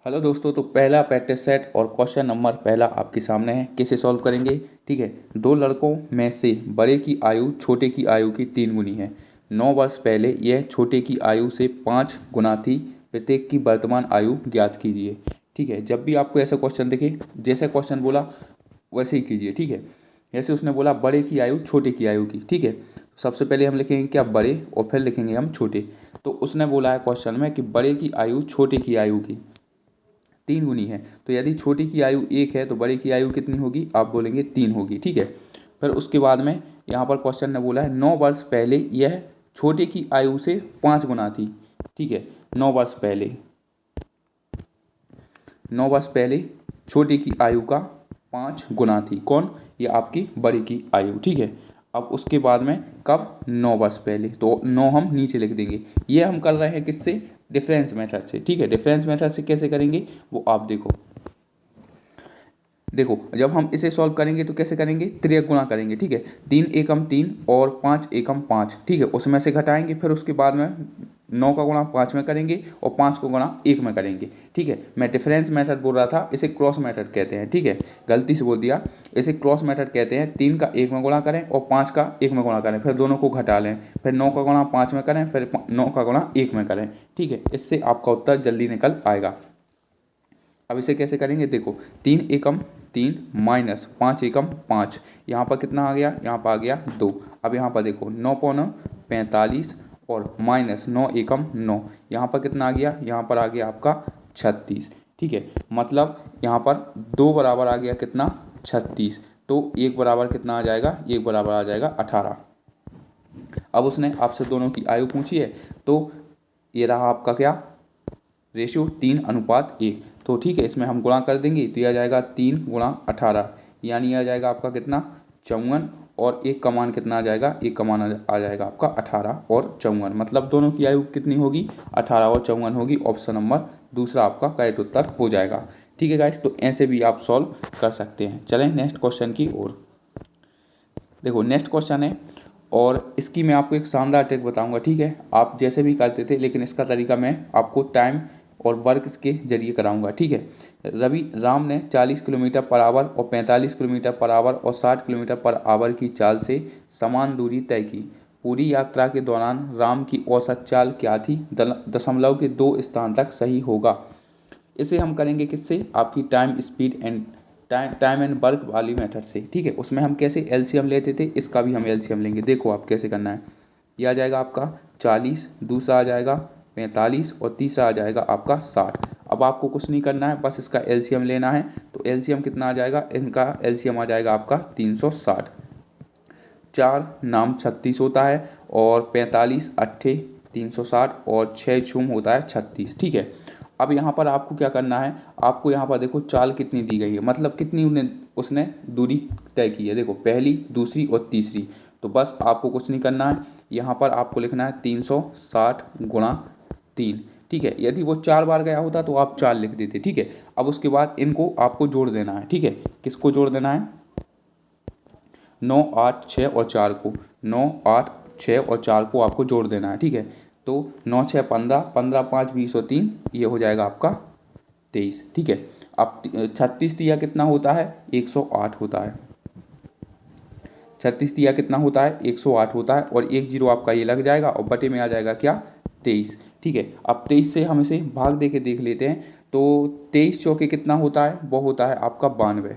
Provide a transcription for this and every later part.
Hello दोस्तों, तो पहला प्रैक्टिस सेट और क्वेश्चन नंबर पहला आपके सामने है। कैसे सॉल्व करेंगे? ठीक है। दो लड़कों में से बड़े की आयु छोटे की आयु की 3 गुनी है। 9 वर्ष पहले यह छोटे की आयु से 5 गुना थी। प्रत्येक की वर्तमान आयु ज्ञात कीजिए। ठीक है। जब भी आपको ऐसा क्वेश्चन दिखे, जैसे क्वेश्चन बोला वैसे ही कीजिए। ठीक है। जैसे उसने बोला बड़े की आयु छोटे की आयु की। ठीक है। सबसे पहले हम लिखेंगे क्या? बड़े, और फिर लिखेंगे हम छोटे। तो उसने बोला है क्वेश्चन में कि बड़े की आयु छोटे की आयु की 3 गुनी है। तो यदि छोटी की आयु 1 है तो बड़े की आयु कितनी होगी? आप बोलेंगे 3 होगी। ठीक है। फिर उसके बाद में यहाँ पर क्वेश्चन ने बोला है 9 वर्ष पहले यह छोटे की आयु से 5 गुना थी। ठीक है। 9 वर्ष पहले, 9 वर्ष पहले छोटे की आयु का 5 गुना थी। कौन? ये आपकी बड़ी की आयु। ठीक है। अब उसके बाद में कब? 9 वर्ष पहले। तो 9 हम नीचे लिख देंगे। ये हम कर रहे हैं किससे? डिफरेंस मेथड से। ठीक है। डिफरेंस मेथड से कैसे करेंगे वो आप देखो। देखो, जब हम इसे सॉल्व करेंगे तो कैसे करेंगे? त्रियक गुणा करेंगे। ठीक है। 3 एकम 3 और 5 एकम 5। ठीक है। उसमें से घटाएंगे, फिर उसके बाद में 9 का गुणा 5 में करेंगे और 5 को गुणा 1 में करेंगे। ठीक है। मैं डिफरेंस मेथड बोल रहा था, इसे क्रॉस मेथड कहते हैं। ठीक है। गलती से बोल दिया। इसे क्रॉस मेथड कहते हैं। 3 का 1 में गुणा करें और 5 का 1 में गुणा करें, फिर दोनों को घटा लें, फिर 9 का गुणा 5 में करें, फिर 9 का गुणा 1 में करें। ठीक है। इससे आपका उत्तर जल्दी निकल आएगा। अब इसे कैसे करेंगे? देखो, 3 एकम 3 माइनस 5 एकम 5। यहाँ पर कितना आ गया? यहाँ पर आ गया 2। अब यहाँ पर देखो, 9 पौने 45 और माइनस 9 एकम 9। यहाँ पर कितना आ गया? यहाँ पर आ गया आपका 36। ठीक है। मतलब यहाँ पर 2 बराबर आ गया कितना? 36। तो 1 बराबर कितना आ जाएगा? 1 बराबर आ जाएगा 18। अब उसने आपसे दोनों की आयु पूछी है, तो ये रहा आपका क्या? रेशियो 3:1। तो ठीक है, इसमें हम गुणा कर देंगे तो यह आ जाएगा 3 × 18, यानी यह आ जाएगा आपका कितना? 54। और एक का मान कितना आ जाएगा? एक का मान आ जाएगा आपका 18 और 54। मतलब दोनों की आयु कितनी होगी? 18 और 54 होगी। ऑप्शन नंबर दूसरा आपका करेक्ट उत्तर हो जाएगा। ठीक है गाइस, तो ऐसे भी आप सॉल्व कर सकते हैं। चलें नेक्स्ट क्वेश्चन की ओर। देखो, नेक्स्ट क्वेश्चन है और इसकी मैं आपको एक शानदार ट्रिक बताऊंगा। ठीक है। आप जैसे भी करते थे, लेकिन इसका तरीका मैं आपको टाइम और वर्क के जरिए कराऊंगा। ठीक है। राम ने 40 किलोमीटर पर आवर और 45 किलोमीटर पर आवर और 60 किलोमीटर पर आवर की चाल से समान दूरी तय की। पूरी यात्रा के दौरान राम की औसत चाल क्या थी? दशमलव के 2 स्थान तक सही होगा। इसे हम करेंगे किससे? आपकी time speed and time and work वाली मेथड से। ठीक है। उसमें हम कैसे एलसीएम लेते थे, इसका भी हम एलसीएम लेंगे। देखो आप कैसे करना है। यह आ जाएगा आपका 40, दूसरा आ जाएगा 45 और तीसरा आ जाएगा आपका 60। अब आपको कुछ नहीं करना है, बस इसका एलसीएम लेना है। तो एलसीएम कितना आ जाएगा? इनका एलसीएम आ जाएगा आपका 360। 4 नाम 36 होता है और 45 अट्ठे 360 और 6 छूम होता है 36। ठीक है। अब यहाँ पर आपको क्या करना है? आपको यहाँ पर देखो चाल कितनी दी गई है, मतलब कितनी उसने दूरी तय की है। देखो, पहली, दूसरी और तीसरी। तो बस आपको कुछ नहीं करना है, यहाँ पर आपको लिखना है 360 × 3। ठीक है। यदि वो 4 बार गया होता तो आप 4 लिख देते। ठीक है। अब उसके बाद इनको आपको जोड़ देना है। ठीक है। किसको जोड़ देना है? 9, 8, 6 और 4 को। 9, 8, 6 और 4 को आपको जोड़ देना है। ठीक है। तो 9, 6, 15, 15, 5, 20 और 3, ये हो जाएगा आपका 23। ठीक है। अब 36 दिया कितना होता है? 108 होता है। 36 दिया कितना होता है? 108 होता है। और 1 जीरो आपका ये लग जाएगा और बटे में आ जाएगा क्या? 23। ठीक है। अब 23 से हम इसे भाग दे के देख लेते हैं। तो 23 चौके कितना होता है? वो होता है आपका 92।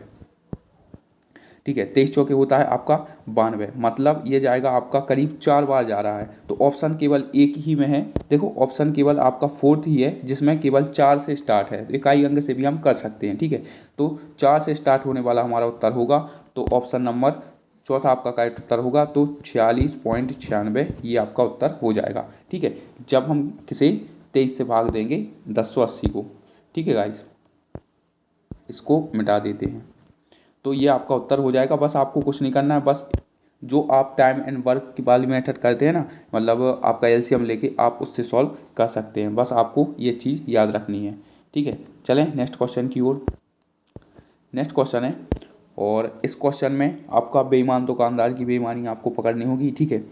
ठीक है। 23 चौके होता है आपका 92। मतलब ये जाएगा आपका करीब 4 बार जा रहा है। तो ऑप्शन केवल एक ही में है। देखो, ऑप्शन केवल आपका फोर्थ ही है जिसमें केवल 4 से स्टार्ट है। इकाई अंक से भी हम कर सकते हैं। ठीक है। तो 4 से स्टार्ट होने वाला हमारा उत्तर होगा। तो ऑप्शन नंबर चौथा आपका करेक्ट उत्तर होगा। तो 46.96 ये आपका उत्तर हो जाएगा। ठीक है। जब हम किसे 23 से भाग देंगे 1080 को। ठीक है गाइस, इसको मिटा देते हैं। तो ये आपका उत्तर हो जाएगा। बस आपको कुछ नहीं करना है, बस जो आप टाइम एंड वर्क की वाली मेथड करते हैं ना, मतलब आपका एलसीएम लेके आप उससे सॉल्व कर सकते हैं। बस आपको ये चीज़ याद रखनी है। ठीक है। चलें नेक्स्ट क्वेश्चन की ओर। नेक्स्ट क्वेश्चन है और इस क्वेश्चन में आपका बेईमान दुकानदार की बेईमानी आपको पकड़नी होगी। ठीक है।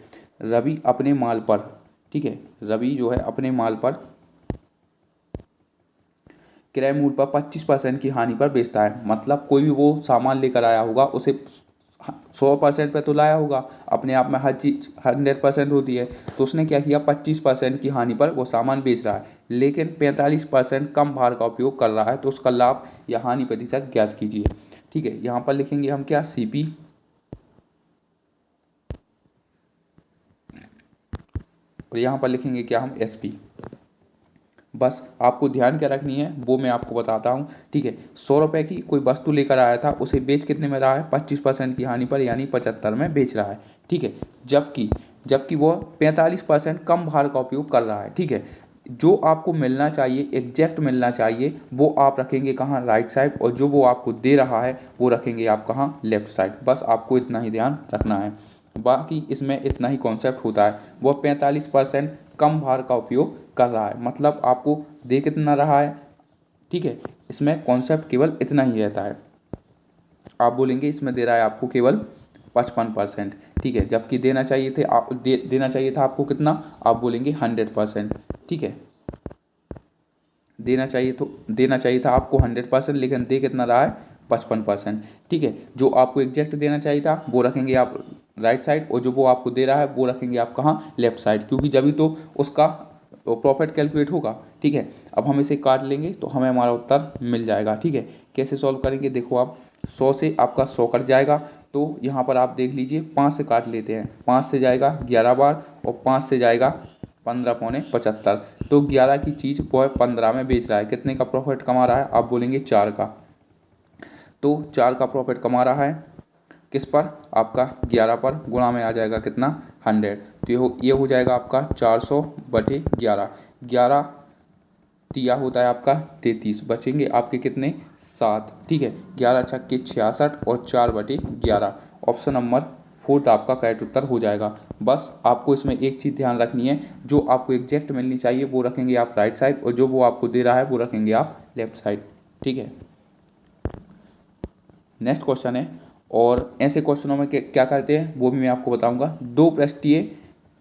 रवि अपने माल पर, ठीक है, रवि जो है अपने माल पर क्रय मूल्य पर 25% की हानि पर बेचता है। मतलब कोई भी वो सामान लेकर आया होगा, उसे 100% पे तो लाया होगा, अपने आप में हर चीज़ 100% होती है, तो उसने क्या किया, 25% की हानि पर वो सामान बेच रहा है, लेकिन 45% कम भार का उपयोग कर रहा है, तो उसका लाभ या हानि प्रतिशत ज्ञात कीजिए। ठीक है, यहाँ पर लिखेंगे हम क्या, सीपी, और यहाँ पर लिखेंगे क्या हम, एसपी। बस आपको ध्यान क्या रखनी है वो मैं आपको बताता हूँ। ठीक है, 100 रुपये की कोई वस्तु लेकर आया था, उसे बेच कितने में रहा है, 25% की हानि पर, यानी 75 में बेच रहा है। ठीक है, जबकि जबकि वो 45% कम भार का उपयोग कर रहा है। ठीक है, जो आपको मिलना चाहिए, एग्जैक्ट मिलना चाहिए, वो आप रखेंगे कहाँ, राइट साइड, और जो वो आपको दे रहा है वो रखेंगे आप कहाँ, लेफ्ट साइड। बस आपको इतना ही ध्यान रखना है, बाकी इसमें इतना ही कॉन्सेप्ट होता है। वो 45% कम भार का उपयोग कर रहा है, मतलब आपको दे कितना रहा है। ठीक है, इसमें कॉन्सेप्ट केवल इतना ही रहता है। आप बोलेंगे इसमें दे रहा है आपको केवल 55%। ठीक है, जबकि देना चाहिए थे आप देना चाहिए था आपको कितना, आप बोलेंगे 100%। ठीक है, देना चाहिए था आपको 100%, लेकिन दे कितना रहा है, 55%। ठीक है, जो आपको एग्जैक्ट देना चाहिए था वो रखेंगे आप राइट साइड, और जो वो आपको दे रहा है वो रखेंगे आप कहाँ, लेफ्ट साइड, क्योंकि जब भी तो उसका प्रॉफिट कैलकुलेट होगा। ठीक है, अब हम इसे काट लेंगे तो हमें हमारा उत्तर मिल जाएगा। ठीक है, कैसे सॉल्व करेंगे, देखो आप, 100 से आपका 100 कट जाएगा, तो यहाँ पर आप देख लीजिए 5 से काट लेते हैं, 5 से जाएगा 11 बार, और 5 से जाएगा 15 पौने 75, तो 11 की चीज़ वो 15 में बेच रहा है, कितने का प्रॉफिट कमा रहा है, आप बोलेंगे 4 का। तो 4 का प्रॉफिट कमा रहा है, किस पर, आपका 11 पर, गुणा में आ जाएगा कितना, 100, तो ये हो जाएगा आपका 400 बटे 11, 11 तिया होता है आपका 33, बचेंगे आपके कितने, 7। ठीक है, 11 छक्के 66 और 4 बटे 11, ऑप्शन नंबर 4 आपका करेक्ट उत्तर हो जाएगा। बस आपको इसमें एक चीज़ ध्यान रखनी है, जो आपको एग्जैक्ट मिलनी चाहिए वो रखेंगे आप राइट साइड, और जो वो आपको दे रहा है वो रखेंगे आप लेफ्ट साइड। ठीक है, नेक्स्ट क्वेश्चन है, और ऐसे क्वेश्चनों में क्या करते हैं वो भी मैं आपको बताऊंगा।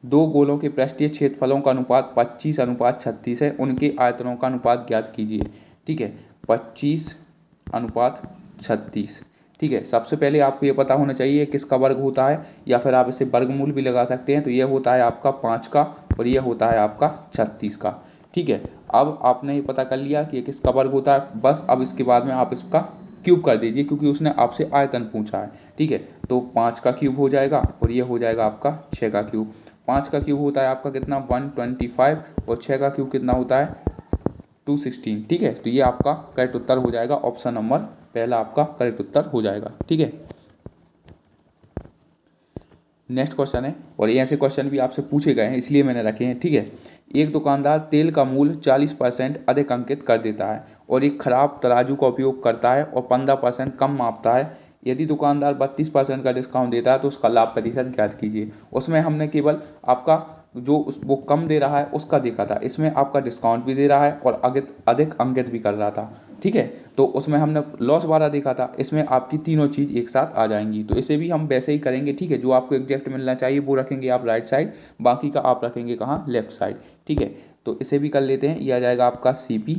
दो गोलों के पृष्ठीय क्षेत्रफलों का अनुपात 25:36 है, उनके आयतनों का अनुपात ज्ञात कीजिए। ठीक है, 25:36। ठीक है, सबसे पहले आपको ये पता होना चाहिए किसका वर्ग होता है, या फिर आप इसे वर्गमूल भी लगा सकते हैं, तो ये होता है आपका 5 का, और ये होता है आपका 36 का। ठीक है, अब आपने ये पता कर लिया कि ये किसका वर्ग होता है, बस अब इसके बाद में आप इसका क्यूब कर दीजिए, क्योंकि उसने आपसे आयतन पूछा है। ठीक है, तो 5 का क्यूब हो जाएगा, और ये हो जाएगा आपका 6 का क्यूब। 5 का क्यूब होता है आपका कितना, 125, और 6 का क्यूब कितना होता है, 216। ठीक है, तो ये आपका करेक्ट उत्तर हो जाएगा, ऑप्शन नंबर पहला आपका करेक्ट उत्तर हो जाएगा। ठीक है, नेक्स्ट क्वेश्चन है, और ये ऐसे क्वेश्चन भी आपसे पूछे गए हैं इसलिए मैंने रखे हैं। ठीक है, एक दुकानदार तेल का मूल्य 40% अधिक अंकित कर देता है, और एक खराब तराजू का उपयोग करता है और 15% कम मापता है। यदि दुकानदार 32% का डिस्काउंट देता है तो उसका लाभ प्रतिशत ज्ञात कीजिए। उसमें हमने केवल आपका जो वो कम दे रहा है उसका देखा था, इसमें आपका डिस्काउंट भी दे रहा है और अधिक अंकित भी कर रहा था। ठीक है, तो उसमें हमने लॉस वाला देखा था, इसमें आपकी तीनों चीज़ एक साथ आ जाएंगी, तो इसे भी हम वैसे ही करेंगे। ठीक है, जो आपको एग्जैक्ट मिलना चाहिए वो रखेंगे आप राइट साइड, बाकी का आप रखेंगे कहाँ, लेफ्ट साइड। ठीक है, तो इसे भी कर लेते हैं, ये आ जाएगा आपका CP,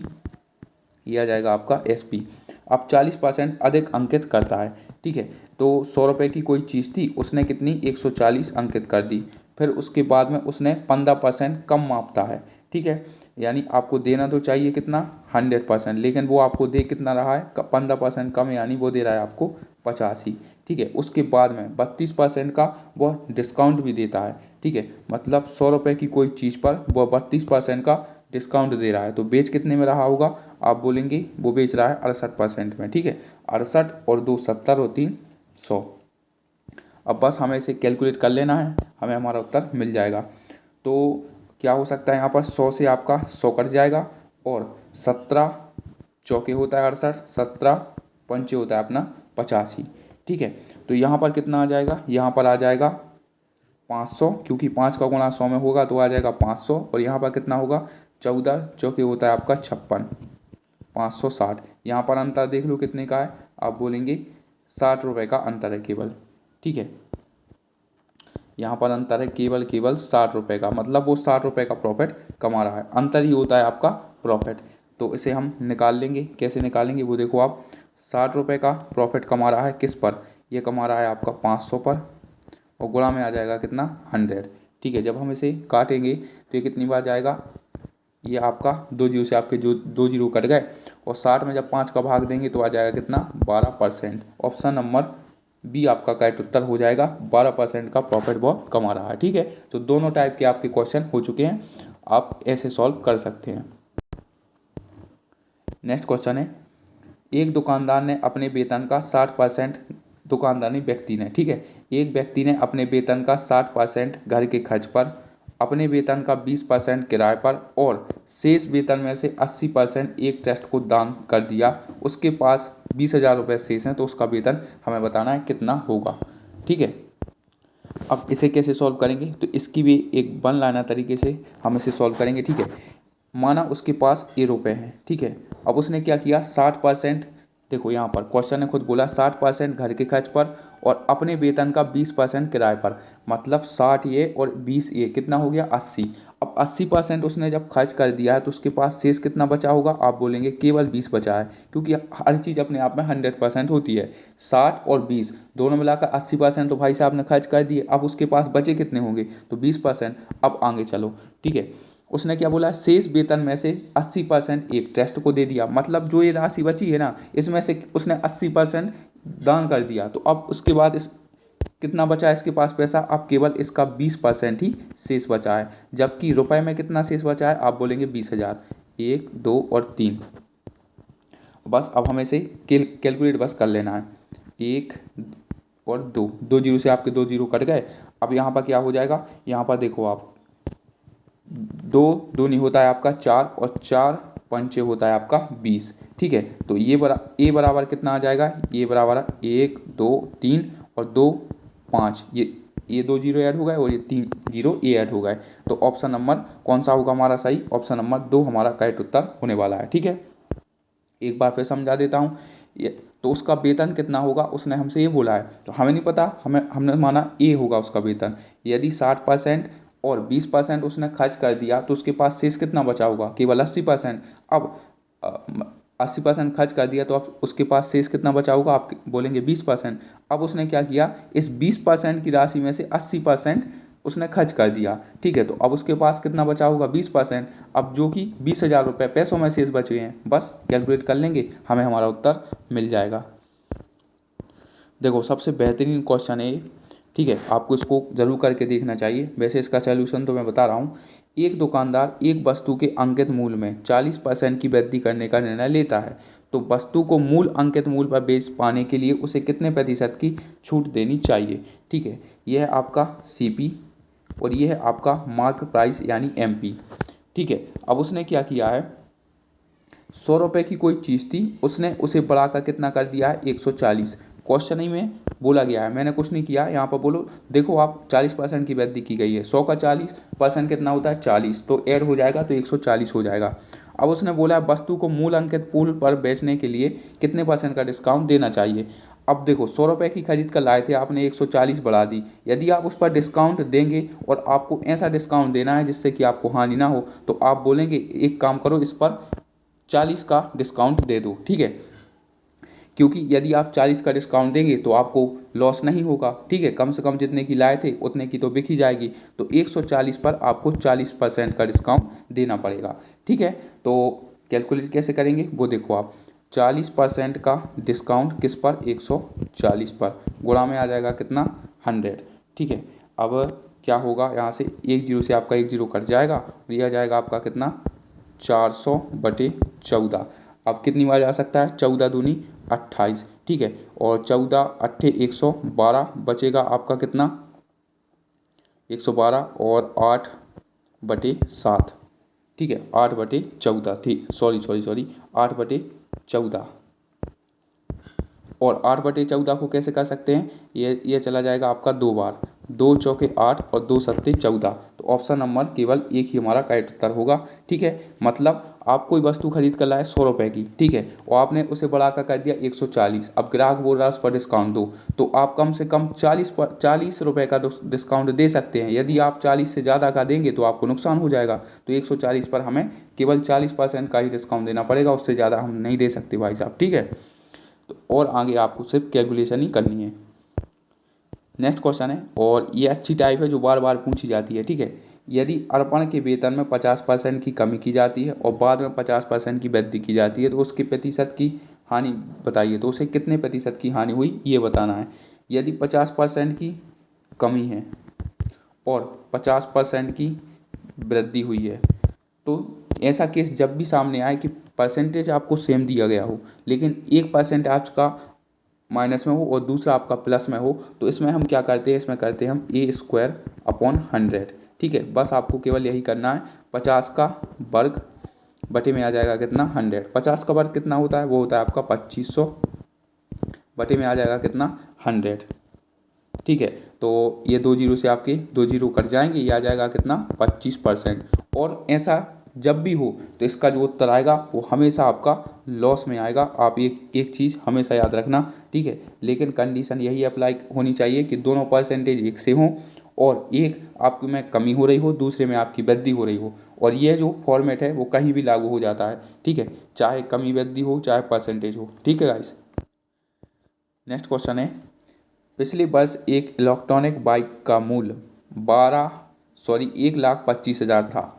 ये आ जाएगा आपका SP। अब 40% अधिक अंकित करता है। ठीक है, तो 100 रुपये की कोई चीज़ थी, उसने कितनी, 140 अंकित कर दी, फिर उसके बाद में उसने 15% कम मापता है। ठीक है, यानी आपको देना तो चाहिए कितना, 100%, लेकिन वो आपको दे कितना रहा है, 15% कम, यानी वो दे रहा है आपको 85। ठीक है, उसके बाद में 32% का वह डिस्काउंट भी देता है। ठीक है, मतलब 100 रुपये की कोई चीज़ पर वह 32% का डिस्काउंट दे रहा है, तो बेच कितने में रहा होगा, आप बोलेंगे वो बेच रहा है 68% में। ठीक है, 68 और 2 70 और 3 100। अब बस हमें इसे कैलकुलेट कर लेना है, हमें हमारा उत्तर मिल जाएगा। तो क्या हो सकता है यहाँ पर, 100 से आपका 100 कट जाएगा, और 17 चौके होता है 68, 17 पंचे होता है अपना 85। ठीक है, तो यहाँ पर कितना आ जाएगा, यहाँ पर आ जाएगा 500, क्योंकि 5 का गुणा 100 में होगा तो आ जाएगा 500, और यहाँ पर कितना होगा, 14 चौके होता है आपका 56, 560। यहाँ पर अंतर देख लो कितने का है, आप बोलेंगे 60 रुपये का अंतर है केवल। ठीक है, यहाँ पर अंतर है केवल 60 रुपये का, मतलब वो 60 रुपये का प्रॉफिट कमा रहा है, अंतर ही होता है आपका प्रॉफिट। तो इसे हम निकाल लेंगे। कैसे निकालेंगे वो देखो आप। 60 रुपये का प्रॉफिट कमा रहा है किस पर, ये कमा रहा है आपका 500 पर, और गुणा में आ जाएगा कितना 100। ठीक है, जब हम इसे काटेंगे तो ये कितनी बार जाएगा, ये आपका 2 जीरो से आपके जो 2 जीरो कट गए, और 60 में जब 5 का भाग देंगे तो आ जाएगा कितना 12%। ऑप्शन नंबर बी आपका करेक्ट उत्तर हो जाएगा। 12% का प्रॉफिट वो कमा रहा है। ठीक है, तो दोनों टाइप के आपके क्वेश्चन हो चुके हैं, आप ऐसे सॉल्व कर सकते हैं। नेक्स्ट क्वेश्चन है, एक दुकानदार ने अपने वेतन का 60%, दुकानदार नहीं व्यक्ति ने, ठीक है, एक व्यक्ति ने अपने वेतन का 60% घर के खर्च पर, अपने वेतन का 20% किराए पर और शेष वेतन में से 80% एक ट्रस्ट को दान कर दिया। उसके पास 20,000 रुपये शेष हैं, तो उसका वेतन हमें बताना है कितना होगा। ठीक है, अब इसे कैसे सॉल्व करेंगे, तो इसकी भी एक वन लाइनर तरीके से हम इसे सॉल्व करेंगे। ठीक है, माना उसके पास ए रुपये हैं। ठीक है, अब उसने क्या किया 60%, देखो यहाँ पर क्वेश्चन ने खुद बोला 60% घर के खर्च पर और अपने वेतन का 20% किराए पर, मतलब 60 ये और 20 ये कितना हो गया 80। अब 80% उसने जब खर्च कर दिया है तो उसके पास शेष कितना बचा होगा, आप बोलेंगे केवल 20 बचा है, क्योंकि हर चीज़ अपने आप में 100% होती है। 60 और 20 दोनों मिलाकर 80% तो भाई साहब ने खर्च कर दिए, अब उसके पास बचे कितने होंगे, तो 20%। अब आगे चलो। ठीक है, उसने क्या बोला, शेष वेतन में से 80% एक ट्रस्ट को दे दिया, मतलब जो ये राशि बची है ना, इसमें से उसने 80% दान कर दिया। तो अब उसके बाद इस कितना बचा है इसके पास पैसा, अब केवल इसका 20% ही शेष बचा है, जबकि रुपए में कितना शेष बचा है, आप बोलेंगे 20,000। 1 2 और 3, बस अब हमें से कैलकुलेट बस कर लेना है। 1 और 2, 2 जीरो से आपके 2 जीरो कट गए। अब यहाँ पर क्या हो जाएगा, यहाँ पर देखो आप, 2 दूनी होता है आपका 4 और 4 पंचे होता है आपका 20। ठीक है, तो ये ए बराबर कितना आ जाएगा, ये बराबर 1 2 3 और 2 5, ये 2 जीरो ऐड हो गए और ये 3 जीरो ए ऐड हो गए। तो ऑप्शन नंबर कौन सा होगा हमारा सही, ऑप्शन नंबर 2 हमारा करेक्ट उत्तर होने वाला है। ठीक है, एक बार फिर समझा देता हूँ। ये तो उसका वेतन कितना होगा, उसने हमसे ये बोला है, तो हमें नहीं पता, हमने माना ए होगा उसका वेतन। यदि 60% और 20% उसने खर्च कर दिया तो उसके पास शेष कितना बचा होगा, केवल 80%। अब 80% खर्च कर दिया तो अब उसके पास शेष कितना बचा होगा, आप बोलेंगे 20%। अब उसने क्या किया, इस 20% की राशि में से 80% उसने खर्च कर दिया। ठीक है, तो अब उसके पास कितना बचा होगा 20%, अब जो कि 20,000 रुपये पैसों में शेष बचे हैं, बस कैलकुलेट कर लेंगे, हमें हमारा उत्तर मिल जाएगा। देखो सबसे बेहतरीन क्वेश्चन है ये। ठीक है, आपको इसको ज़रूर करके देखना चाहिए। वैसे इसका सलूशन तो मैं बता रहा हूँ। एक दुकानदार एक वस्तु के अंकित मूल्य में 40% की वृद्धि करने का निर्णय लेता है, तो वस्तु को मूल अंकित मूल्य पर बेच पाने के लिए उसे कितने प्रतिशत की छूट देनी चाहिए। ठीक है, यह है आपका सीपी और ये है आपका मार्केट प्राइस यानी एमपी। ठीक है, अब उसने क्या किया है, 100 रुपये की कोई चीज़ थी, उसने उसे बढ़ाकर कितना कर दिया है 140। क्वेश्चन ही में बोला गया है, मैंने कुछ नहीं किया। यहाँ पर बोलो देखो आप 40% की वृद्धि की गई है, 100 का 40% कितना होता है 40, तो ऐड हो जाएगा तो 140 हो जाएगा। अब उसने बोला वस्तु को मूल अंकित मूल्य पर बेचने के लिए कितने % का डिस्काउंट देना चाहिए। अब देखो 100 रुपये की खरीद कर लाए थे आपने, 140 बढ़ा दी। यदि आप उस पर डिस्काउंट देंगे और आपको ऐसा डिस्काउंट देना है जिससे कि आपको हानि ना हो, तो आप बोलेंगे एक काम करो इस पर 40 का डिस्काउंट दे दो। ठीक है, क्योंकि यदि आप 40 का डिस्काउंट देंगे तो आपको लॉस नहीं होगा। ठीक है, कम से कम जितने की लाए थे उतने की तो बिक ही जाएगी, तो 140 पर आपको 40% का डिस्काउंट देना पड़ेगा। ठीक है, तो कैलकुलेट कैसे करेंगे वो देखो आप, 40% का डिस्काउंट किस पर 140 पर, गुणा में आ जाएगा कितना 100। ठीक है, अब क्या होगा, यहाँ से 1 जीरो से आपका 1 जीरो कट जाएगा, यह जाएगा आपका कितना 400/14। अब कितनी बार जा सकता है, 14 दूनी 28। ठीक है, और 14 अट्ठे 112, बचेगा आपका कितना 112 और 8/7। ठीक है, 8/14, ठीक, सॉरी 8/14, और 8/14 को कैसे कर सकते हैं, ये चला जाएगा आपका 2 बार, 2 चौके 8 और 2 सत्ते 14, तो ऑप्शन नंबर केवल एक ही हमारा करेक्ट उत्तर होगा। ठीक है, मतलब आप कोई वस्तु खरीद कर लाए 100 रुपये की, ठीक है, और आपने उसे बढ़ाकर कर दिया 140। अब ग्राहक बोल रहा है उस पर डिस्काउंट दो, तो आप कम से कम 40 रुपये का डिस्काउंट दे सकते हैं। यदि आप 40 से ज़्यादा का देंगे तो आपको नुकसान हो जाएगा, तो 140 पर हमें केवल 40% का ही डिस्काउंट देना पड़ेगा, उससे ज़्यादा हम नहीं दे सकते भाई साहब, ठीक है। तो और आगे आपको सिर्फ कैलकुलेशन ही करनी है। नेक्स्ट क्वेश्चन है, और ये अच्छी टाइप है जो बार बार पूछी जाती है, ठीक है। यदि अर्पण के वेतन में 50% की कमी की जाती है और बाद में 50% की वृद्धि की जाती है तो उसके प्रतिशत की हानि बताइए, तो उसे कितने प्रतिशत की हानि हुई ये बताना है। यदि 50% की कमी है और 50% की वृद्धि हुई है, तो ऐसा केस जब भी सामने आए कि परसेंटेज आपको सेम दिया गया हो लेकिन 1% आपका माइनस में हो और दूसरा आपका प्लस में हो, तो इसमें हम क्या करते हैं, इसमें करते हैं हम A² / 100, ठीक है। बस आपको केवल यही करना है, 50 का वर्ग बटे में आ जाएगा कितना 100, 50 का वर्ग कितना होता है, वो होता है आपका 2500, बटे में आ जाएगा कितना 100, ठीक है। तो ये 2 जीरो से आपके 2 जीरो कट जाएंगे, ये आ जाएगा कितना 25%। और ऐसा जब भी हो तो इसका जो उत्तर आएगा वो हमेशा आपका लॉस में आएगा। आप एक चीज़ हमेशा याद रखना, ठीक है। लेकिन कंडीशन यही अप्लाई होनी चाहिए कि दोनों परसेंटेज एक से हों और एक आप में कमी हो रही हो, दूसरे में आपकी वृद्धि हो रही हो। और ये जो फॉर्मेट है वो कहीं भी लागू हो जाता है, ठीक है, चाहे कमी वृद्धि हो चाहे परसेंटेज हो, ठीक है गाइस। नेक्स्ट क्वेश्चन है, पिछले वर्ष एक इलेक्ट्रॉनिक बाइक का मूल्य 1,25,000 था।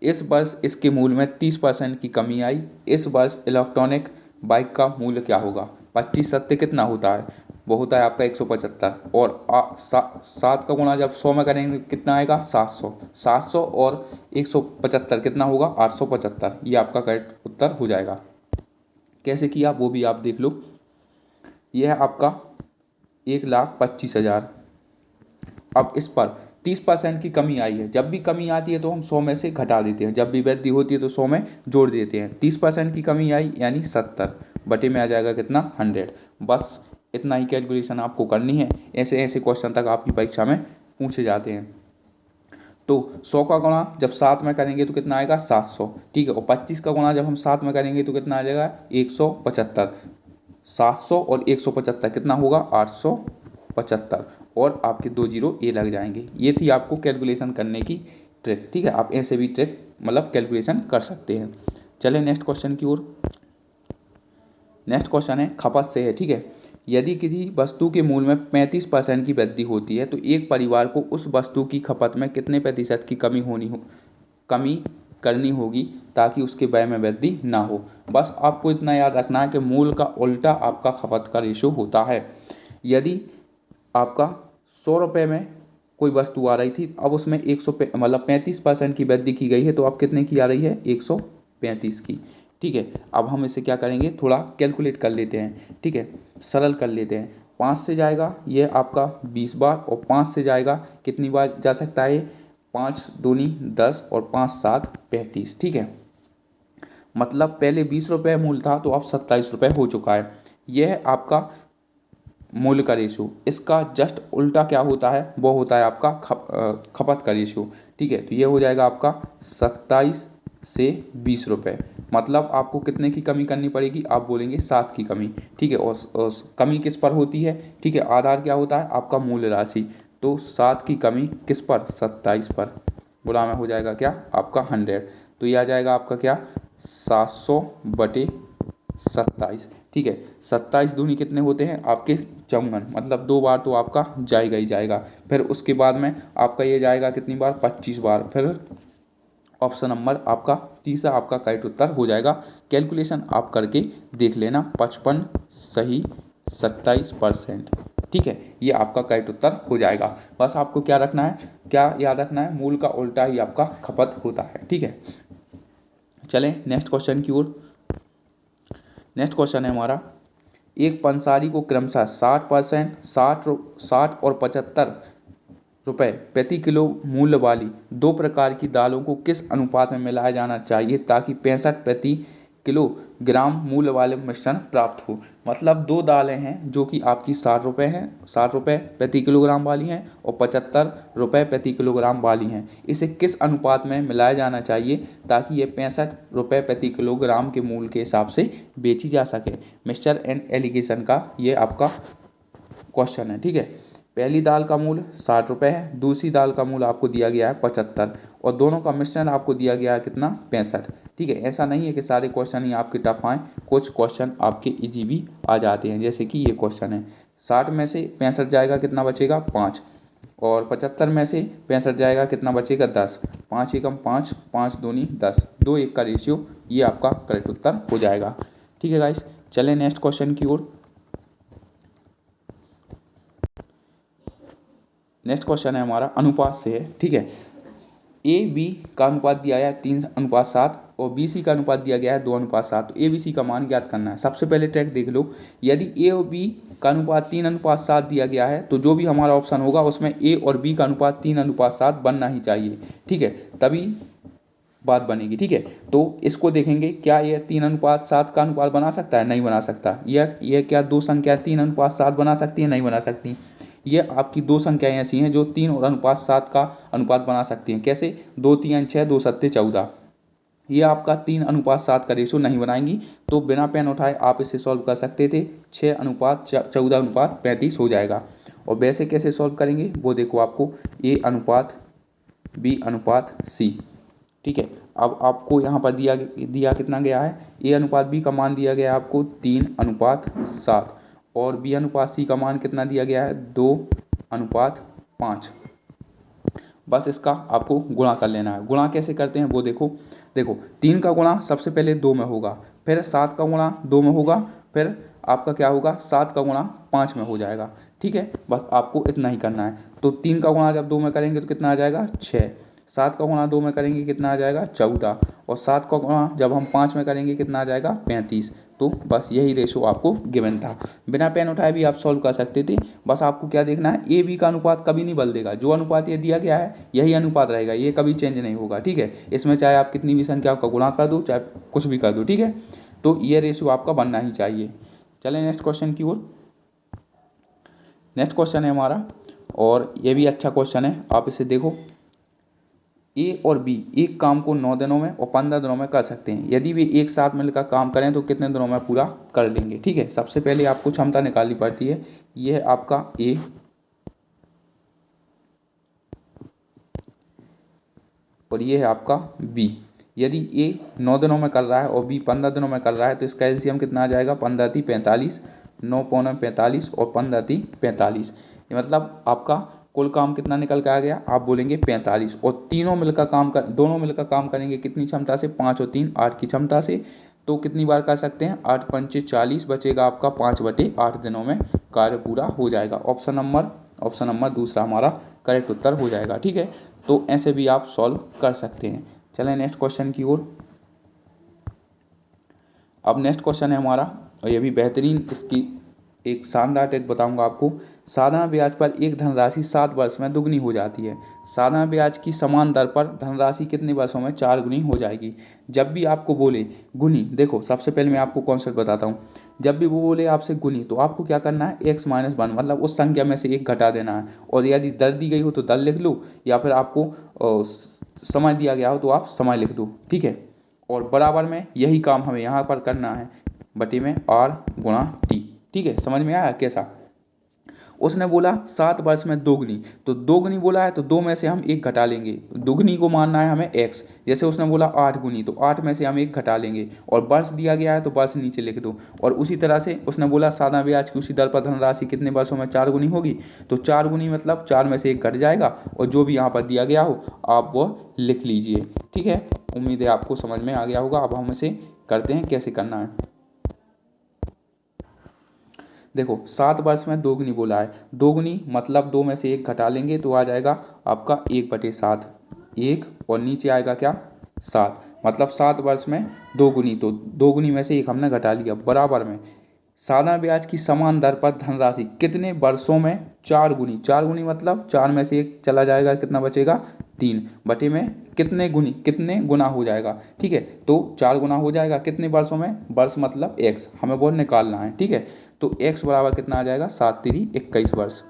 इस वर्ष इसके मूल्य में 30% की कमी आई। इस वर्ष इलेक्ट्रॉनिक बाइक का मूल्य क्या होगा। 25 सत्ते कितना होता है, वो होता है आपका 175, और 7 का गुणा जब 100 में करेंगे कितना आएगा 700, 700 और 175 कितना होगा 875। ये आपका करेक्ट उत्तर हो जाएगा। कैसे किया वो भी आप देख लो। यह है आपका 1,25,000। अब इस पर 30% की कमी आई है। जब भी कमी आती है तो हम 100 में से घटा देते हैं, जब भी वृद्धि होती है तो 100 में जोड़ देते हैं। 30% की कमी आई यानी 70, बटे में आ जाएगा कितना 100। बस इतना ही कैलकुलेशन आपको करनी है। ऐसे ऐसे क्वेश्चन तक आपकी परीक्षा में पूछे जाते हैं। तो 100 का गुणा जब 7 में करेंगे तो कितना आएगा 700, ठीक है। और 25 का गुणा जब हम 7 में करेंगे तो कितना आ जाएगा 175। 700 और 175 कितना होगा 875, और आपके 2 जीरो ए लग जाएंगे। ये थी आपको कैलकुलेशन करने की ट्रिक, ठीक है। आप ऐसे भी ट्रिक मतलब कैलकुलेशन कर सकते हैं। चलें नेक्स्ट क्वेश्चन की ओर। नेक्स्ट क्वेश्चन है खपत से है, ठीक है। यदि किसी वस्तु के मूल्य में 35% की वृद्धि होती है तो एक परिवार को उस वस्तु की खपत में कितने प्रतिशत की कमी करनी होगी ताकि उसके व्यय में वृद्धि ना हो। बस आपको इतना याद रखना है कि मूल का उल्टा आपका खपत का रेशो होता है। यदि आपका 100 रुपये में कोई वस्तु आ रही थी, अब उसमें 35% की वृद्धि की गई है, तो अब कितने की आ रही है 135 की, ठीक है। अब हम इसे क्या करेंगे, थोड़ा कैलकुलेट कर लेते हैं, ठीक है, सरल कर लेते हैं। 5 से जाएगा ये आपका 20 बार, और 5 से जाएगा कितनी बार जा सकता है, 5 दूनी 10 और 5 7 35, ठीक है। मतलब पहले 20 रुपये मूल्य था तो अब 27 रुपये हो चुका है। यह है आपका मूल्य का रेशियो। इसका जस्ट उल्टा क्या होता है, वो होता है आपका खपत का रेशियो, ठीक है। तो ये हो जाएगा आपका 27 से 20 रुपये। मतलब आपको कितने की कमी करनी पड़ेगी, आप बोलेंगे 7 की कमी, ठीक है। और कमी किस पर होती है, ठीक है, आधार क्या होता है आपका मूल्य राशि। तो 7 की कमी किस पर 27 पर, गुणा में हो जाएगा क्या आपका 100। तो ये आ जाएगा आपका क्या 700 बटे 27, ठीक है। 27 दूनी कितने होते हैं आपके 54, मतलब 2 बार तो आपका जाएगा ही जाएगा। फिर उसके बाद में आपका ये जाएगा कितनी बार 25 बार। फिर ऑप्शन नंबर आपका तीसरा आपका करेक्ट उत्तर हो जाएगा। कैलकुलेशन आप करके देख लेना, 55 सही 27%, ठीक है। ये आपका करेक्ट उत्तर हो जाएगा। बस आपको क्या रखना है, क्या याद रखना है, मूल का उल्टा ही आपका खपत होता है, ठीक है। चलें नेक्स्ट क्वेश्चन की ओर। नेक्स्ट क्वेश्चन है हमारा, एक पंसारी को क्रमशः 60%, 60 और 75 रुपये प्रति किलो मूल्य वाली 2 प्रकार की दालों को किस अनुपात में मिलाया जाना चाहिए ताकि 65 प्रति किलोग्राम मूल्य वाले मिश्रण प्राप्त हो। मतलब 2 दालें हैं जो कि आपकी 60 रुपये हैं, 60 रुपये प्रति किलोग्राम वाली हैं, और 75 रुपये प्रति किलोग्राम वाली हैं। इसे किस अनुपात में मिलाया जाना चाहिए ताकि ये 65 रुपये प्रति किलोग्राम के मूल्य के हिसाब से बेची जा सके। मिक्सचर एंड एलिगेशन का ये आपका क्वेश्चन है, ठीक है। पहली दाल का मूल्य 60 रुपये है, दूसरी दाल का मूल्य आपको दिया गया है 75, और दोनों का मिश्रण आपको दिया गया है कितना 65। ठीक है। ऐसा नहीं है कि सारे क्वेश्चन ही आपके टफ आएँ, कुछ क्वेश्चन आपके इजी भी आ जाते हैं, जैसे कि ये क्वेश्चन है 60 में से 65 जाएगा कितना बचेगा 5, और 75 में से 65 जाएगा कितना बचेगा 10, 5 एकम 5, 5 दूनी 10, 2 1 का रेशियो, ये आपका करेक्ट उत्तर हो जाएगा। ठीक है गाइस, चलें नेक्स्ट क्वेश्चन की ओर। नेक्स्ट क्वेश्चन है हमारा अनुपात से है। ठीक है, ए बी का अनुपात दिया गया है 3:7 और बी सी का अनुपात दिया गया है 2:7। तो ए बी सी का मान ज्ञात करना है। सबसे पहले ट्रैक देख लो, यदि ए और बी का अनुपात 3:7 दिया गया है तो जो भी हमारा ऑप्शन होगा उसमें ए और बी का अनुपात 3:7 बनना ही चाहिए। ठीक है, तभी बात बनेगी। ठीक है, तो इसको देखेंगे, क्या यह 3:7 का अनुपात बना सकता है? नहीं बना सकता। यह क्या दो संख्या 3:7 बना सकती है? नहीं बना सकती। ये आपकी दो संख्याएं ऐसी हैं जो 3 और अनुपात 7 का अनुपात बना सकती हैं। कैसे? 2 3 6, 2 7 14। ये आपका 3:7 का रेशो नहीं बनाएंगी, तो बिना पेन उठाए आप इसे सॉल्व कर सकते थे। 6:14:35 हो जाएगा। और वैसे कैसे सॉल्व करेंगे वो देखो, आपको ए अनुपात बी अनुपात सी। ठीक है, अब आपको यहाँ पर दिया कितना गया है? ए अनुपात बी का मान दिया गया है आपको 3:7 और बी अनुपात सी का मान कितना दिया गया है? 2:5। बस इसका आपको गुणा कर लेना है। गुणा कैसे करते हैं वो देखो। 3 का गुणा सबसे पहले 2 में होगा, फिर 7 का गुणा 2 में होगा, फिर आपका क्या होगा? 7 का गुणा 5 में हो जाएगा। ठीक है, बस आपको इतना ही करना है। तो 3 का गुणा जब 2 में करेंगे तो कितना आ जाएगा? 6। 7 का गुणा 2 में करेंगे कितना आ जाएगा? 14। और 7 का गुणा जब हम 5 में करेंगे कितना आ जाएगा? 35। तो बस यही रेशो आपको गिवन था। बिना पेन उठाए भी आप सॉल्व कर सकते थे। बस आपको क्या देखना है, ए बी का अनुपात कभी नहीं बदलेगा। जो अनुपात ये दिया गया है यही अनुपात रहेगा, ये कभी चेंज नहीं होगा। ठीक है, इसमें चाहे आप कितनी भी संख्या का गुणा कर दो, चाहे कुछ भी कर दो। ठीक है, तो ये रेशो आपका बनना ही चाहिए। चलें नेक्स्ट क्वेश्चन की ओर। नेक्स्ट क्वेश्चन है हमारा, और ये भी अच्छा क्वेश्चन है, आप इसे देखो। ए और बी एक काम को 9 दिनों में और 15 दिनों में कर सकते हैं। यदि वे एक साथ मिलकर काम करें तो कितने दिनों में पूरा कर लेंगे? ठीक है, सबसे पहले आपको क्षमता निकालनी पड़ती है। यह है आपका ए और ये है आपका बी। यदि ए 9 दिनों में कर रहा है और बी 15 दिनों में कर रहा है तो इसका एलसीएम कितना आ जाएगा? 15 × 45, 9 पौने 45 और 15 × 45। ये मतलब आपका कुल काम कितना निकल के आ गया? आप बोलेंगे 45। और दोनों मिलकर काम करेंगे कितनी क्षमता से? 5 और 3 8 की क्षमता से। तो कितनी बार कर सकते हैं? 8 पंचे 40 बचेगा आपका 5/8 दिनों में कार्य पूरा हो जाएगा। ऑप्शन नंबर दूसरा हमारा करेक्ट उत्तर हो जाएगा। ठीक है, तो ऐसे भी आप सॉल्व कर सकते हैं। चलें नेक्स्ट क्वेश्चन की ओर। अब नेक्स्ट क्वेश्चन है हमारा, और ये भी बेहतरीन, इसकी एक शानदार टिप बताऊंगा आपको। साधारण ब्याज पर एक धनराशि 7 वर्ष में दुगनी हो जाती है। साधारण ब्याज की समान दर पर धनराशि कितने वर्षों में 4 गुनी हो जाएगी? जब भी आपको बोले गुनी, देखो सबसे पहले मैं आपको कॉन्सेप्ट बताता हूँ। जब भी वो बोले आपसे गुनी, तो आपको क्या करना है? x-1 मतलब उस संख्या में से एक घटा देना है। और यदि दर दी गई हो तो दर लिख लो, या फिर आपको समय दिया गया हो तो आप समय लिख दो। ठीक है, और बराबर में यही काम हमें यहाँ पर करना है, बटे में r गुणा t। ठीक है, समझ में आया कैसा? उसने बोला 7 वर्ष में दोगुनी, तो दोगुनी बोला है तो 2 में से हम 1 घटा लेंगे। दुगनी को मानना है हमें x। जैसे उसने बोला 8 गुनी, तो 8 में से हम 1 घटा लेंगे। और वर्ष दिया गया है तो वर्ष नीचे लिख दो। और उसी तरह से उसने बोला साधारण ब्याज की उसी दर पर धनराशि कितने वर्षों में 4 गुनी होगी, तो 4 गुनी मतलब 4 में से 1 घट जाएगा, और जो भी यहाँ पर दिया गया हो आप वो लिख लीजिए। ठीक है, उम्मीद है आपको समझ में आ गया होगा। अब हम इसे करते हैं, कैसे करना है। देखो 7 वर्ष में दोगुनी बोला है, दोगुनी मतलब 2 में से 1 घटा लेंगे तो आ जाएगा आपका 1/7, 1 और नीचे आएगा क्या? 7, मतलब 7 वर्ष में दोगुनी, तो दोगुनी में से 1 हमने घटा लिया, बराबर में साधारण ब्याज की समान दर पर धनराशि कितने वर्षों में 4 गुनी। 4 गुनी मतलब 4 में से 1 चला जाएगा, कितना बचेगा? 3 बटे में कितने गुना हो जाएगा। ठीक है, तो 4 गुना हो जाएगा कितने वर्षों में? वर्ष मतलब x, हमें वो निकालना है। ठीक है, तो x बराबर कितना आ जाएगा? 7 × 3 = 21 वर्ष।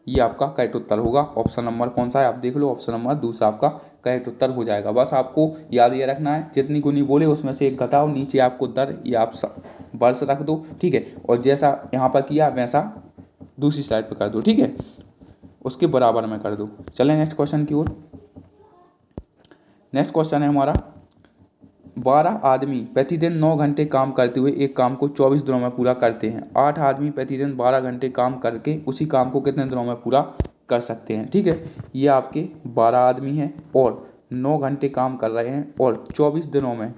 ये आपका करेक्ट उत्तर होगा। ऑप्शन नंबर कौन सा है आप देख लो, ऑप्शन नंबर दूसरा आपका करेक्ट उत्तर हो जाएगा। बस आपको याद ये रखना है, जितनी गुनी बोले उसमें से 1 घटाओ, नीचे आपको दर या आप वर्ष रख दो। ठीक है, और जैसा यहाँ पर किया वैसा दूसरी स्लाइड पर कर दो। ठीक है, उसके बराबर में कर दो। चलें नेक्स्ट क्वेश्चन की ओर। नेक्स्ट क्वेश्चन है हमारा, 12 आदमी प्रतिदिन 9 घंटे काम करते हुए एक काम को 24 दिनों में पूरा करते हैं। 8 आदमी प्रतिदिन 12 घंटे काम करके उसी काम को कितने दिनों में पूरा कर सकते हैं। ठीक है, ये आपके 12 आदमी हैं और 9 घंटे काम कर रहे हैं और 24 दिनों में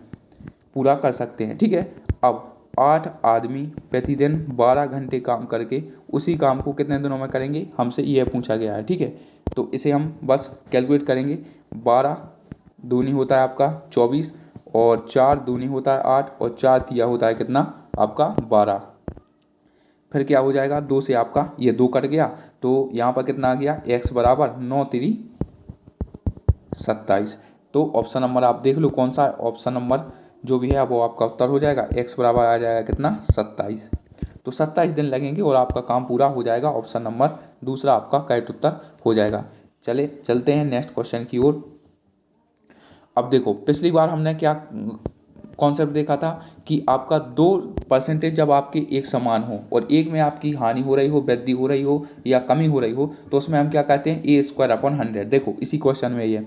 पूरा कर सकते हैं। ठीक है, अब 8 आदमी प्रतिदिन 12 घंटे काम करके उसी काम को कितने दिनों में करेंगे, हमसे ये पूछा गया है। ठीक है, तो इसे हम बस कैलकुलेट करेंगे। 12 दूनी होता है आपका 24 और 4 दूनी होता है 8 और 4 तिया होता है कितना आपका 12। फिर क्या हो जाएगा, 2 से आपका ये 2 कट गया तो यहाँ पर कितना आ गया, x बराबर 9 तिरी 27। तो ऑप्शन नंबर आप देख लो कौन सा ऑप्शन नंबर जो भी है वो आपका उत्तर हो जाएगा। x बराबर आ जाएगा कितना 27। तो 27 दिन लगेंगे और आपका काम पूरा हो जाएगा। ऑप्शन नंबर दूसरा आपका करेक्ट उत्तर हो जाएगा। चलते हैं नेक्स्ट क्वेश्चन की ओर। अब देखो पिछली बार हमने क्या कॉन्सेप्ट देखा था कि आपका 2% जब आपके एक समान हो और एक में आपकी हानि हो रही हो, वृद्धि हो रही हो या कमी हो रही हो तो उसमें हम क्या कहते हैं, A² / 100। देखो इसी क्वेश्चन में ये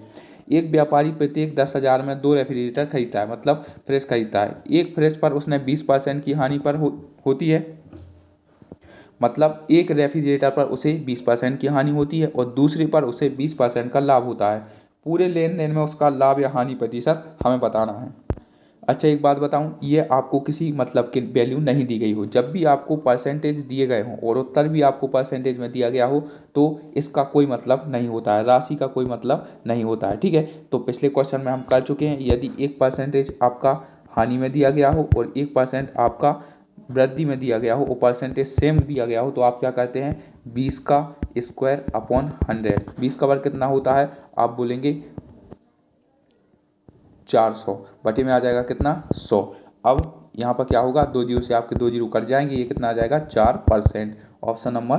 एक व्यापारी प्रत्येक 10,000 में 2 रेफ्रिजरेटर खरीदता है, मतलब फ्रिज खरीदता है। एक फ्रिज पर उसने 20% की हानि पर होती है, मतलब एक रेफ्रिजरेटर पर उसे 20% की हानि होती है और दूसरे पर उसे 20% का लाभ होता है। पूरे लेन देन में उसका लाभ या हानि प्रतिशत हमें बताना है। अच्छा एक बात बताऊं, ये आपको किसी मतलब की वैल्यू नहीं दी गई हो। जब भी आपको परसेंटेज दिए गए हों और उत्तर भी आपको परसेंटेज में दिया गया हो तो इसका कोई मतलब नहीं होता है, राशि का कोई मतलब नहीं होता है। ठीक है, तो पिछले क्वेश्चन में हम कर चुके हैं, यदि 1% आपका हानि में दिया गया हो और 1% आपका वृद्धि में दिया गया हो और परसेंटेज सेम दिया गया हो तो आप क्या करते हैं, 20/100। 20 का वर्ग कितना होता है, आप बोलेंगे 400 बटे में आ जाएगा कितना 100। अब यहाँ पर क्या होगा, 2 जीरो से आपके 2 जीरो कट जाएंगे, ये कितना आ जाएगा 4%। ऑप्शन नंबर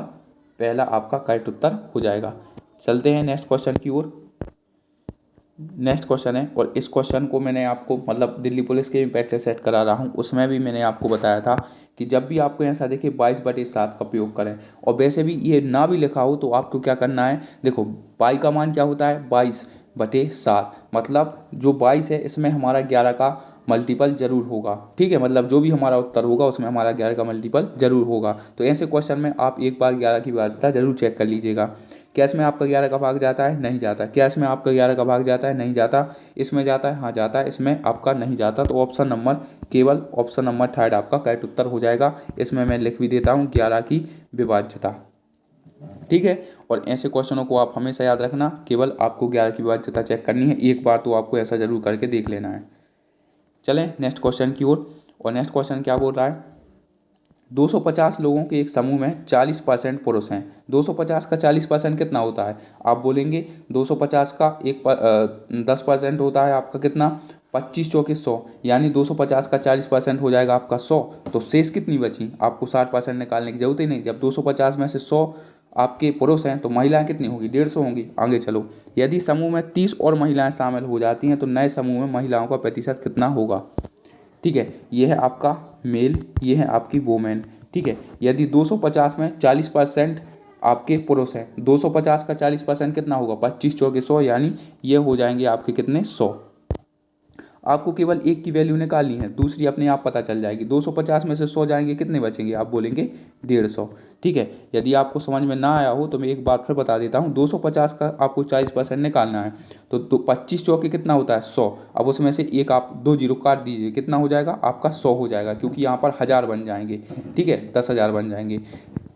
पहला आपका करेक्ट उत्तर हो जाएगा। चलते हैं नेक्स्ट क्वेश्चन की ओर। नेक्स्ट क्वेश्चन है और इस क्वेश्चन को मैंने आपको मतलब दिल्ली पुलिस के भी प्रैक्टिस सेट करा रहा हूँ, उसमें भी मैंने आपको बताया था कि जब भी आपको ऐसा देखे 22/7 का प्रयोग करें और वैसे भी ये ना भी लिखा हो तो आपको क्या करना है, देखो पाई का मान क्या होता है 22/7, मतलब जो 22 है इसमें हमारा 11 का मल्टीपल जरूर होगा। ठीक है, मतलब जो भी हमारा उत्तर होगा उसमें हमारा 11 का मल्टीपल जरूर होगा। तो ऐसे क्वेश्चन में आप एक बार 11 की विभाज्यता जरूर चेक कर लीजिएगा। क्या इसमें आपका 11 का भाग जाता है, नहीं जाता। क्या इसमें आपका 11 का भाग जाता है, नहीं जाता। इसमें जाता है, हाँ जाता है। इसमें आपका नहीं जाता। तो ऑप्शन नंबर केवल ऑप्शन नंबर थर्ड आपका करेक्ट उत्तर हो जाएगा। इसमें मैं लिख भी देता हूँ 11 की विभाज्यता। ठीक है, और ऐसे क्वेश्चनों को आप हमेशा याद रखना, केवल आपको 11 की विभाज्यता चेक करनी है, एक बार तो आपको ऐसा जरूर करके देख लेना है। चलें नेक्स्ट क्वेश्चन की ओर। और नेक्स्ट क्वेश्चन क्या बोल रहा है, 250 लोगों के एक समूह में 40% पुरुष हैं। 250 का 40% कितना होता है, आप बोलेंगे 250 का 10% होता है आपका कितना 25 चौके 100, यानी 250 का 40% हो जाएगा आपका 100। तो शेष कितनी बची, आपको 60% निकालने की जरूरत ही नहीं। जब 250 में से 100 आपके पुरुष हैं तो महिलाएं कितनी होगी, 150 होंगी। आगे चलो, यदि समूह में 30 और महिलाएं शामिल हो जाती हैं तो नए समूह में महिलाओं का प्रतिशत कितना होगा। ठीक है, ये है आपका मेल, ये है आपकी वोमेन। ठीक है, यदि 250 में 40% आपके पुरुष हैं, 250 का 40% कितना होगा 25 चौके 100, यानी ये हो जाएंगे आपके कितने 100। आपको केवल एक की वैल्यू निकालनी है, दूसरी अपने आप पता चल जाएगी। 250 में से 100 जाएंगे, कितने बचेंगे, आप बोलेंगे 150। ठीक है, यदि आपको समझ में ना आया हो तो मैं एक बार फिर बता देता हूँ। 250 का आपको 40% निकालना है तो 25 चौके कितना होता है 100। अब उसमें से एक आप 2 जीरो काट दीजिए, कितना हो जाएगा आपका 100 हो जाएगा, क्योंकि यहाँ पर 1000 बन जाएंगे। ठीक है, 10,000 बन जाएंगे।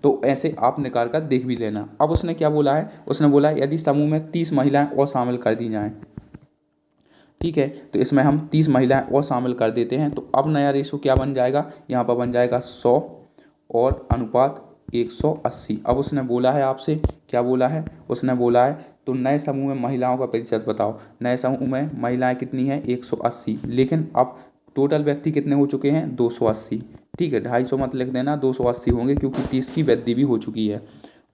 तो ऐसे आप निकाल कर देख भी लेना। अब उसने क्या बोला है, उसने बोला है यदि समूह में 30 महिलाएं और शामिल कर दी जाएं। ठीक है, तो इसमें हम 30 महिलाएं और शामिल कर देते हैं। तो अब नया रेशो क्या बन जाएगा, यहाँ पर बन जाएगा 100 और अनुपात 180। अब उसने बोला है आपसे, क्या बोला है, उसने बोला है तो नए समूह में महिलाओं का प्रतिशत बताओ। नए समूह में महिलाएं कितनी हैं 180, लेकिन अब टोटल व्यक्ति कितने हो चुके हैं 280। ठीक है, 250 मत लिख देना, 280 होंगे क्योंकि 30 की वृद्धि भी हो चुकी है।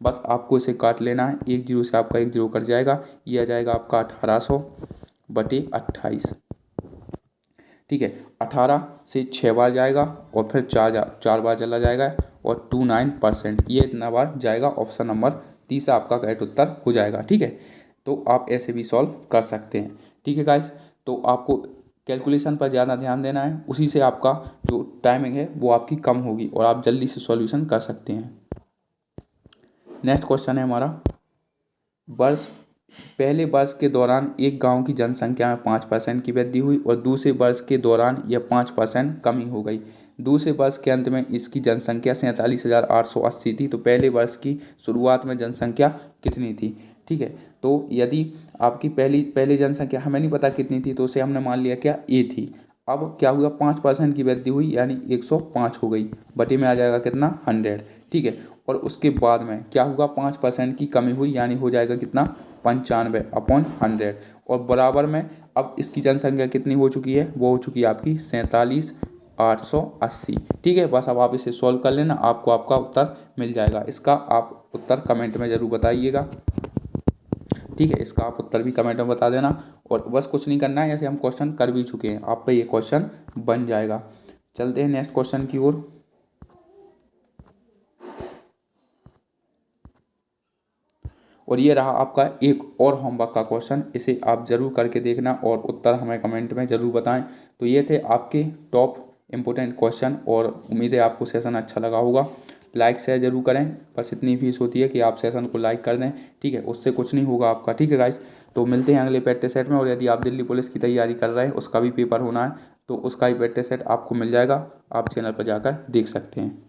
बस आपको इसे काट लेना है, एक जीरो से आपका एक जीरो कट जाएगा, ये आ जाएगा आपका 1800 बटे 28। ठीक है, 18 से 6 बार जाएगा और फिर 4 बार चला जाएगा और 29%, ये इतना बार जाएगा। ऑप्शन नंबर तीसरा आपका करेक्ट उत्तर हो जाएगा। ठीक है, तो आप ऐसे भी सॉल्व कर सकते हैं। ठीक है गाइस, तो आपको कैलकुलेशन पर ज़्यादा ध्यान देना है, उसी से आपका जो टाइमिंग है वो आपकी कम होगी और आप जल्दी से सॉल्यूशन कर सकते हैं। नेक्स्ट क्वेश्चन है हमारा, वर्ष पहले वर्ष के दौरान एक गांव की जनसंख्या में 5% की वृद्धि हुई और दूसरे वर्ष के दौरान यह 5% कमी हो गई। दूसरे वर्ष के अंत में इसकी जनसंख्या 47,880 थी। तो पहले वर्ष की शुरुआत में जनसंख्या कितनी थी? ठीक है, तो यदि आपकी पहली जनसंख्या हमें नहीं पता कितनी थी, तो उसे हमने मान लिया क्या ए थी। अब क्या हुआ, 5% की वृद्धि हुई यानी 105 हो गई, बटे में आ जाएगा कितना, 100। ठीक है, और उसके बाद में क्या हुआ, 5% की कमी हुई यानी हो जाएगा कितना, 95/100। और बराबर में अब इसकी जनसंख्या कितनी हो चुकी है, वो हो चुकी है आपकी 47,880। ठीक है, बस अब आप इसे सॉल्व कर लेना, आपको आपका उत्तर मिल जाएगा। इसका आप उत्तर कमेंट में ज़रूर बताइएगा। ठीक है, इसका आप उत्तर भी कमेंट में बता देना और बस कुछ नहीं करना है, ऐसे हम क्वेश्चन कर भी चुके हैं, आप पे ये क्वेश्चन बन जाएगा। चलते हैं नेक्स्ट क्वेश्चन की ओर। और ये रहा आपका एक और होमवर्क का क्वेश्चन, इसे आप ज़रूर करके देखना और उत्तर हमें कमेंट में ज़रूर बताएं। तो ये थे आपके टॉप इम्पोर्टेंट क्वेश्चन और उम्मीद है आपको सेशन अच्छा लगा होगा। लाइक शेयर जरूर करें, बस इतनी फीस होती है कि आप सेशन को लाइक कर दें। ठीक है, उससे कुछ नहीं होगा आपका। ठीक है गाइस, तो मिलते हैं अगले प्रैक्टिस सेट में। और यदि आप दिल्ली पुलिस की तैयारी कर रहे हैं, उसका भी पेपर होना है, तो उसका भी प्रैक्टिस सेट आपको मिल जाएगा, आप चैनल पर जाकर देख सकते हैं।